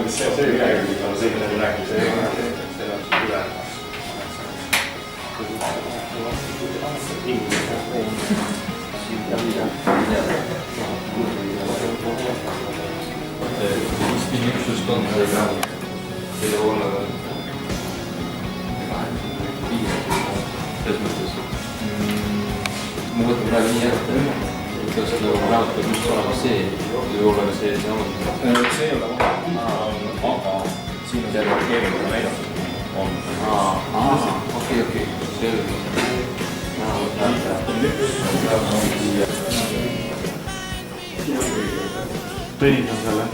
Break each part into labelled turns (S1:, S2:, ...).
S1: see midagi, aga see midagi rääkis, see on üle.
S2: Just on see praegu. Selle olla selles mõttes. Ma võtan praegu nii jätta. Kas praegu peab just olema see või olla ka see on?
S1: See ei ole aga siin on see keeruline näidatud.
S2: Okei. Selge.
S3: Tõnis on selle.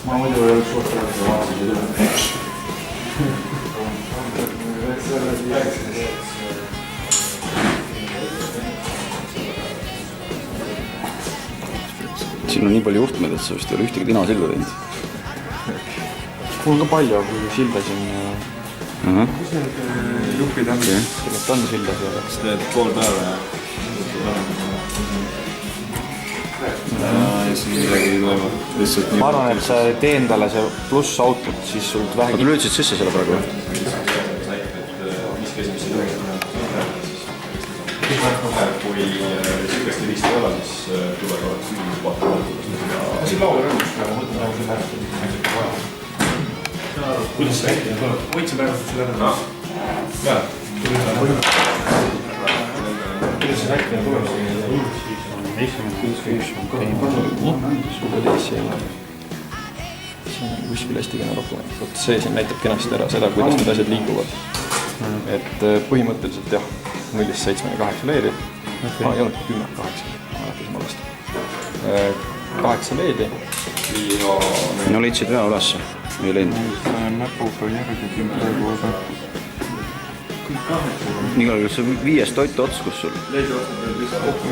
S3: Ma muidu ei olnud suht ära see vaatuse üle.
S4: Siin on nii palju juhtmeid, et sa vist ei ole ühtegi tina silda teinud.
S3: Mul on ka palju, kui sildasin.
S1: Kus need juhid on?
S3: Tegelikult on sildas ja
S1: Kas teed pool päeva ja siin midagi ei toimu.
S3: ma arvan, et sa tee endale see pluss autot, siis sul
S4: Aga
S3: vähe
S4: tu löödsid sisse selle praegu?
S1: Kui sükest ei viista ei ole, siis tuleb oleks üldise paata. See laul on rõõmus, aga ma mõtlen praegu selle ära. Kuidas see äkki tuleb? Hoidsin praegu selle ära. Jaa. Kuidas see äkki tuleb?
S3: siin on kuskil hästi kena dokument. Vot see siin näitab kenasti ära seda, kuidas need asjad liiguvad. Et põhimõtteliselt jah, 0-7-8 leedi. Ei olnud 10-8, mäletasime alast. 8 leedi.
S4: No leidsid vea ülesse, ei leidnud.
S3: Näpuga järgi praegu osa.
S4: Nii kaugel see 5 toitu ots, kus sul?
S1: Leedi otsad veel lihtsalt kokku.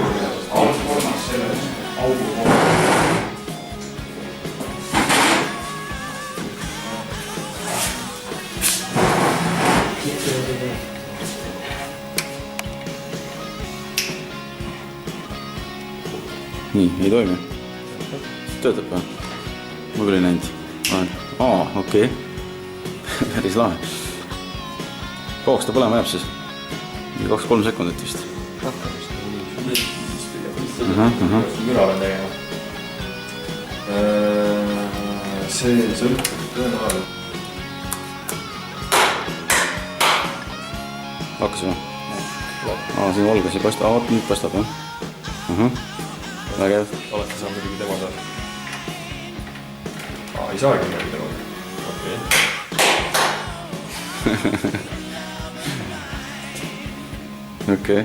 S1: Kolmas selles augu.
S4: Nii, ei toimi. Töötab või? Ma küll ei näinud. Okei. Päris lahe. Kauaks ta põlema jääb siis? 2-3 sekundit vist.
S1: Müra pean tegema. See sõltub tõenäoliselt.
S4: Hakkas või? Siin valgas ei paista. Nüüd paistab jah? Vägev.
S1: Alati saa muidugi tema saada. Ei saagi midagi tema. Okei.
S4: Okei.